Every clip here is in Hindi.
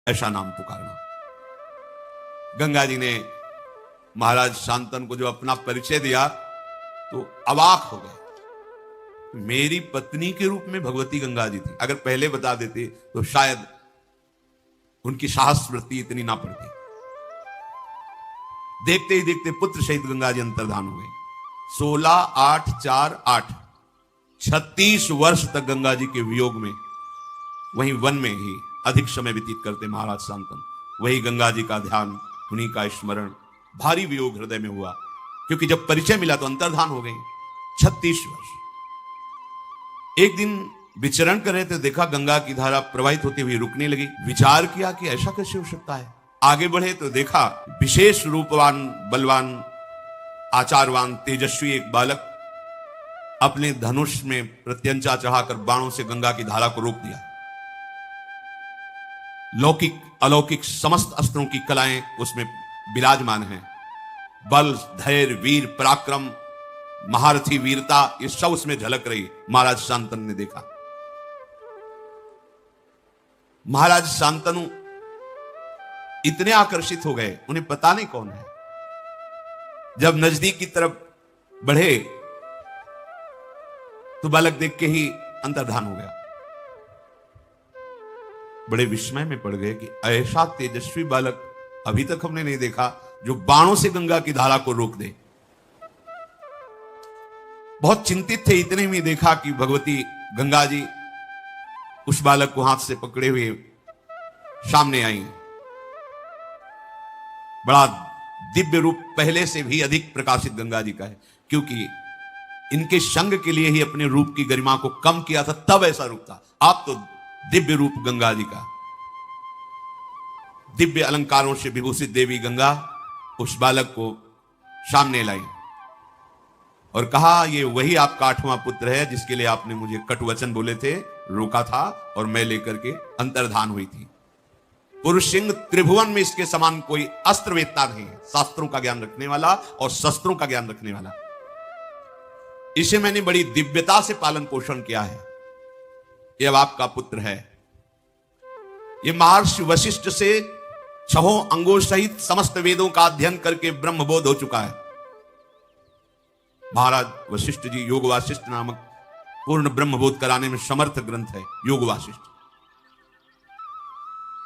ऐसा नाम पुकारना। गंगा जी ने महाराज शांतनु को जो अपना परिचय दिया तो अवाक हो गए। मेरी पत्नी के रूप में भगवती गंगा जी थी। अगर पहले बता देते तो शायद उनकी साहस वृत्ति इतनी ना पड़ती। देखते ही देखते पुत्र सहित गंगा जी अंतर्धान हो गए। 16/8/4/8 36 वर्ष तक गंगा जी के वियोग में वहीं वन में ही अधिक समय व्यतीत करते महाराज शांतनु। वही गंगा जी का ध्यान, उन्हीं का स्मरण। भारी वियोग हृदय में हुआ, क्योंकि जब परिचय मिला तो अंतर्धान हो गए। 36 वर्ष। एक दिन विचरण कर रहे थे, देखा गंगा की धारा प्रवाहित होती हुई रुकने लगी। विचार किया कि ऐसा कैसे हो सकता है। आगे बढ़े तो देखा विशेष रूपवान, बलवान, आचारवान, तेजस्वी एक बालक अपने धनुष में प्रत्यंचा चढ़ाकर बाणों से गंगा की धारा को रोक दिया। लौकिक अलौकिक समस्त अस्त्रों की कलाएं उसमें विराजमान हैं। बल, धैर्य, वीर, पराक्रम, महारथी वीरता, ये सब उसमें झलक रही। महाराज शांतनु ने देखा। महाराज शांतनु इतने आकर्षित हो गए, उन्हें पता नहीं कौन है। जब नजदीक की तरफ बढ़े तो बालक देख के ही अंतर्धान हो गया। बड़े विस्मय में पड़ गए कि ऐसा तेजस्वी बालक अभी तक हमने नहीं देखा, जो बाणों से गंगा की धारा को रोक दे। बहुत चिंतित थे। इतने में देखा कि भगवती गंगा जी उस बालक को हाथ से पकड़े हुए सामने आई। बड़ा दिव्य रूप, पहले से भी अधिक प्रकाशित गंगा जी का है, क्योंकि इनके संग के लिए ही अपने रूप की गरिमा को कम किया था, तब ऐसा रूप था। आप तो दिव्य रूप गंगा जी का। दिव्य अलंकारों से विभूषित देवी गंगा उस बालक को सामने लाई और कहा, ये वही आपका 8वां पुत्र है जिसके लिए आपने मुझे कटुवचन बोले थे, रोका था और मैं लेकर के अंतर्धान हुई थी। पुरुष सिंह त्रिभुवन में इसके समान कोई अस्त्रवेत्ता नहीं है, शास्त्रों का ज्ञान रखने वाला और शस्त्रों का ज्ञान रखने वाला। इसे मैंने बड़ी दिव्यता से पालन पोषण किया है। यह अब आपका पुत्र है। यह महर्षि वशिष्ठ से 6 अंगों सहित समस्त वेदों का अध्ययन करके ब्रह्मबोध हो चुका है। महाराज वशिष्ठ जी योग वासिष्ठ नामक पूर्ण ब्रह्मबोध कराने में समर्थ ग्रंथ है योग वासिष्ठ।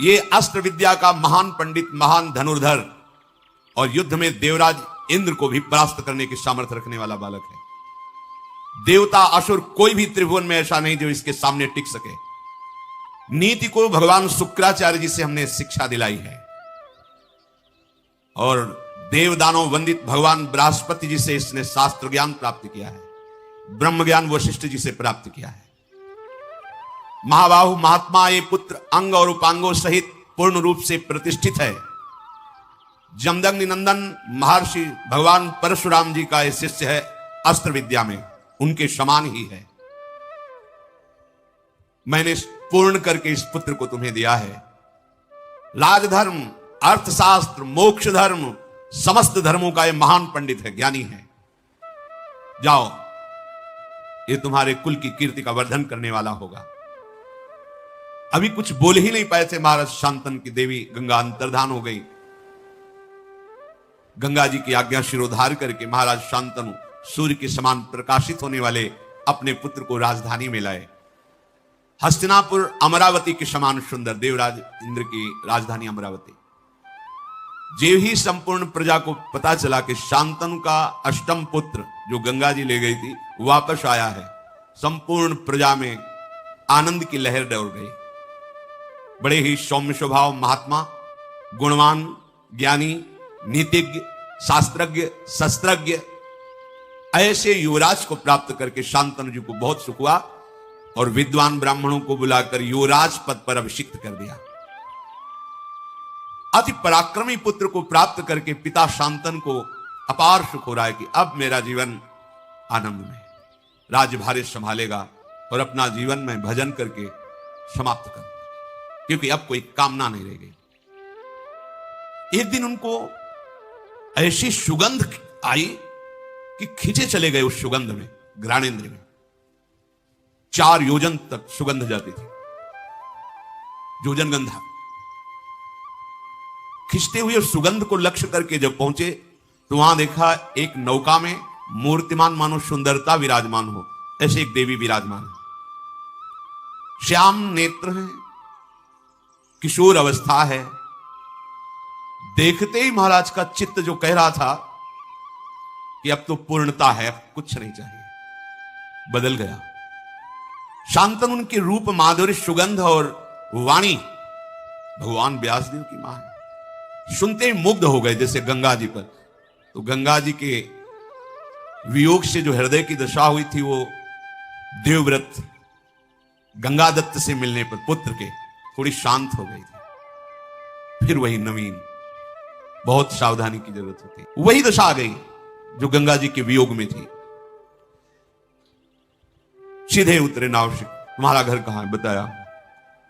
ये अस्त्र विद्या का महान पंडित, महान धनुर्धर और युद्ध में देवराज इंद्र को भी परास्त करने की सामर्थ्य रखने वाला बालक है। देवता असुर कोई भी त्रिभुवन में ऐसा नहीं जो इसके सामने टिक सके। नीति को भगवान शुक्राचार्य जी से हमने शिक्षा दिलाई है और देवदानों वंदित भगवान बृहस्पति जी से इसने शास्त्र ज्ञान प्राप्त किया है। ब्रह्म ज्ञान वशिष्ठ जी से प्राप्त किया है। महाबाहु महात्मा ये पुत्र अंग और उपांगों सहित पूर्ण रूप से प्रतिष्ठित है। जमदग्नि नंदन महर्षि भगवान परशुराम जी का शिष्य है। अस्त्र विद्या में उनके समान ही है। मैंने पूर्ण करके इस पुत्र को तुम्हें दिया है। राजधर्म, अर्थशास्त्र, मोक्ष धर्म, समस्त धर्मों का यह महान पंडित है, ज्ञानी है। जाओ, ये तुम्हारे कुल की कीर्ति का वर्धन करने वाला होगा। अभी कुछ बोल ही नहीं पाए थे महाराज शांतनु की देवी गंगा अंतर्धान हो गई। गंगा जी की आज्ञा शिरोधार करके महाराज शांतनु सूर्य के समान प्रकाशित होने वाले अपने पुत्र को राजधानी में लाए। हस्तिनापुर अमरावती के समान सुंदर देवराज इंद्र की राजधानी अमरावती। जे ही संपूर्ण प्रजा को पता चला कि शांतनु का अष्टम पुत्र जो गंगा जी ले गई थी वापस आया है, संपूर्ण प्रजा में आनंद की लहर दौड़ गई। बड़े ही सौम्य स्वभाव महात्मा, गुणवान, ज्ञानी, नीतिज्ञ, शास्त्रज्ञ, शस्त्रज्ञ ऐसे युवराज को प्राप्त करके शांतनु जी को बहुत सुख हुआ और विद्वान ब्राह्मणों को बुलाकर युवराज पद पर अभिषिक्त कर दिया। अति पराक्रमी पुत्र को प्राप्त करके पिता शांतनु को अपार सुख हो रहा है कि अब मेरा जीवन आनंद में, राज्यभार संभालेगा और अपना जीवन में भजन करके समाप्त कर, क्योंकि अब कोई कामना नहीं रह गई। एक दिन उनको ऐसी सुगंध आई कि खींचे चले गए उस सुगंध में, घ्राणेन्द्र में। 4 योजन तक सुगंध जाती थी, योजन गंधा। खिंचते हुए सुगंध को लक्ष्य करके जब पहुंचे तो वहां देखा एक नौका में मूर्तिमान मानो सुंदरता विराजमान हो, ऐसे एक देवी विराजमान है। श्याम नेत्र हैं, किशोर अवस्था है। देखते ही महाराज का चित्त जो कह रहा था कि अब तो पूर्णता है, अब कुछ नहीं चाहिए, बदल गया। शांतनु उनके रूप, माधुर्य, सुगंध और वाणी भगवान व्यासदेव की मां है। सुनते ही मुग्ध हो गए जैसे गंगा जी पर। तो गंगा जी के वियोग से जो हृदय की दशा हुई थी, वो देवव्रत गंगादत्त से मिलने पर पुत्र के थोड़ी शांत हो गई थी। फिर वही नवीन, बहुत सावधानी की जरूरत होती, वही दशा आ गई जो गंगा जी के वियोग में थी। सीधे उतरे नाव से, तुम्हारा घर कहां है बताया,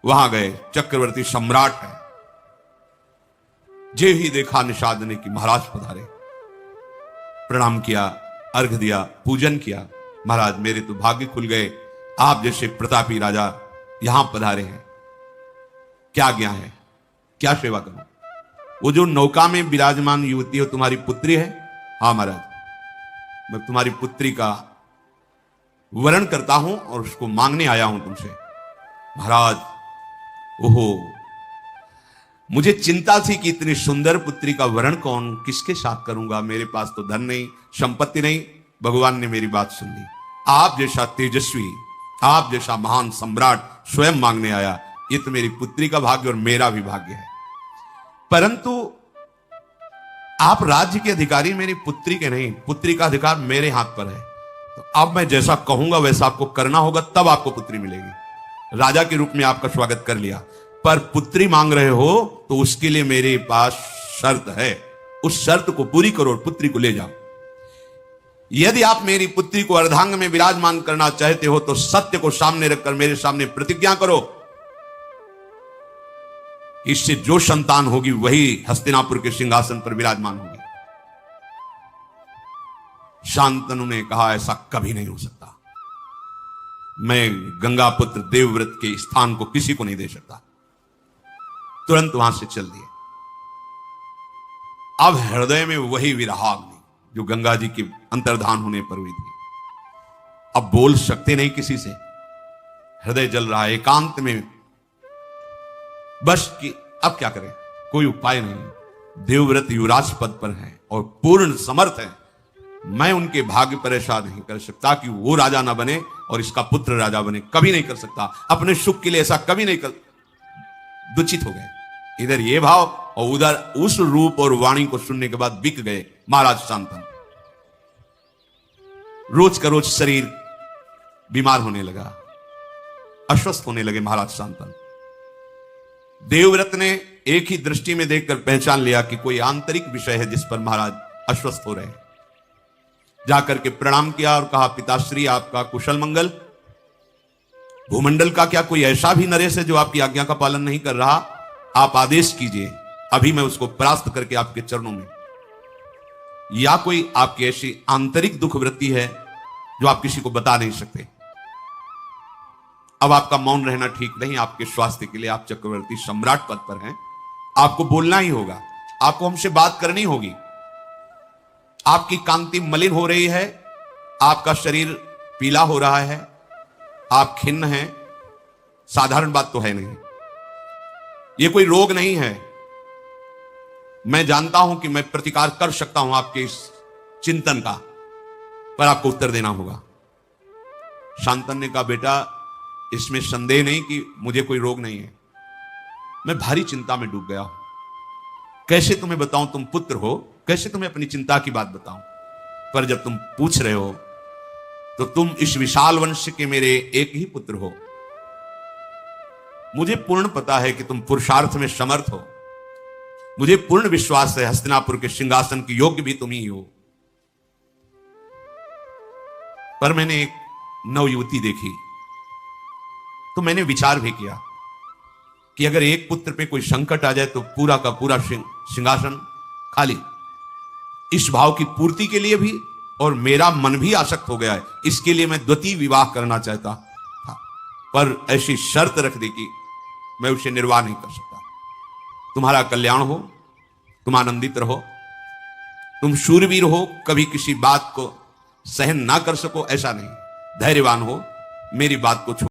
वहां गए। चक्रवर्ती सम्राट है। जे ही देखा निषाद ने कि महाराज पधारे, प्रणाम किया, अर्घ दिया, पूजन किया। महाराज मेरे तो भाग्य खुल गए, आप जैसे प्रतापी राजा यहां पधारे हैं, क्या आज्ञा है, क्या सेवा करूं? वो जो नौका में विराजमान युवती है तुम्हारी पुत्री है? हाँ महाराज, मैं तुम्हारी पुत्री का वरण करता हूं और उसको मांगने आया हूं तुमसे। महाराज, ओहो, मुझे चिंता थी कि इतनी सुंदर पुत्री का वरण कौन, किसके साथ करूंगा, मेरे पास तो धन नहीं, संपत्ति नहीं। भगवान ने मेरी बात सुन ली। आप जैसा तेजस्वी, आप जैसा महान सम्राट स्वयं मांगने आया, ये तो मेरी पुत्री का भाग्य और मेरा भी भाग्य है। परंतु आप राज्य के अधिकारी मेरी पुत्री के नहीं, पुत्री का अधिकार मेरे हाथ पर है। तो अब मैं जैसा कहूंगा वैसा आपको करना होगा, तब आपको पुत्री मिलेगी। राजा के रूप में आपका स्वागत कर लिया, पर पुत्री मांग रहे हो तो उसके लिए मेरे पास शर्त है। उस शर्त को पूरी करो और पुत्री को ले जाओ। यदि आप मेरी पुत्री को अर्धांग में विराजमान करना चाहते हो तो सत्य को सामने रखकर मेरे सामने प्रतिज्ञा करो, इससे जो संतान होगी वही हस्तिनापुर के सिंहासन पर विराजमान होगी। शांतनु ने कहा, ऐसा कभी नहीं हो सकता, मैं गंगा पुत्र देवव्रत के स्थान को किसी को नहीं दे सकता। तुरंत वहां से चल दिए। अब हृदय में वही विरहाग्नि जो गंगा जी के अंतर्धान होने पर हुई थी। अब बोल सकते नहीं किसी से, हृदय जल रहा है एकांत में, बस कि अब क्या करें, कोई उपाय नहीं। देवव्रत युवराज पद पर हैं और पूर्ण समर्थ हैं, मैं उनके भाग्य पर ऐसा नहीं कर सकता कि वो राजा ना बने और इसका पुत्र राजा बने, कभी नहीं कर सकता। अपने सुख के लिए ऐसा कभी नहीं कर। दुचित हो गए, इधर ये भाव और उधर उस रूप और वाणी को सुनने के बाद बिक गए महाराज शांतनु। रोज का रोज शरीर बीमार होने लगा, अस्वस्थ होने लगे महाराज शांतनु। देवव्रत ने एक ही दृष्टि में देखकर पहचान लिया कि कोई आंतरिक विषय है जिस पर महाराज अस्वस्थ हो रहे हैं। जाकर के प्रणाम किया और कहा, पिताश्री आपका कुशल मंगल। भूमंडल का क्या कोई ऐसा भी नरेश है जो आपकी आज्ञा का पालन नहीं कर रहा? आप आदेश कीजिए, अभी मैं उसको परास्त करके आपके चरणों में। या कोई आपकी ऐसी आंतरिक दुख वृत्ति है जो आप किसी को बता नहीं सकते? अब आपका मौन रहना ठीक नहीं, आपके स्वास्थ्य के लिए। आप चक्रवर्ती सम्राट पद पर हैं, आपको बोलना ही होगा, आपको हमसे बात करनी होगी। आपकी कांति मलिन हो रही है, आपका शरीर पीला हो रहा है, आप खिन्न हैं, साधारण बात तो है नहीं, ये कोई रोग नहीं है। मैं जानता हूं कि मैं प्रतिकार कर सकता हूं आपके इस चिंतन का, पर आपको उत्तर देना होगा। शांतनु ने कहा, बेटा इसमें संदेह नहीं कि मुझे कोई रोग नहीं है, मैं भारी चिंता में डूब गया हूं। कैसे तुम्हें बताऊं, तुम पुत्र हो, कैसे तुम्हें अपनी चिंता की बात बताऊं? पर जब तुम पूछ रहे हो तो तुम इस विशाल वंश के मेरे एक ही पुत्र हो। मुझे पूर्ण पता है कि तुम पुरुषार्थ में समर्थ हो, मुझे पूर्ण विश्वास है हस्तिनापुर के सिंहासन के योग्य भी तुम ही हो। पर मैंने एक नवयुवती देखी तो मैंने विचार भी किया कि अगर एक पुत्र पे कोई संकट आ जाए तो पूरा का पूरा सिंहासन खाली। इस भाव की पूर्ति के लिए भी, और मेरा मन भी आसक्त हो गया है, इसके लिए मैं द्वितीय विवाह करना चाहता था, पर ऐसी शर्त रख दी कि मैं उसे निर्वाह नहीं कर सकता। तुम्हारा कल्याण हो, तुम आनंदित रहो, तुम शूरवीर हो, कभी किसी बात को सहन ना कर सको ऐसा नहीं, धैर्यवान हो, मेरी बात को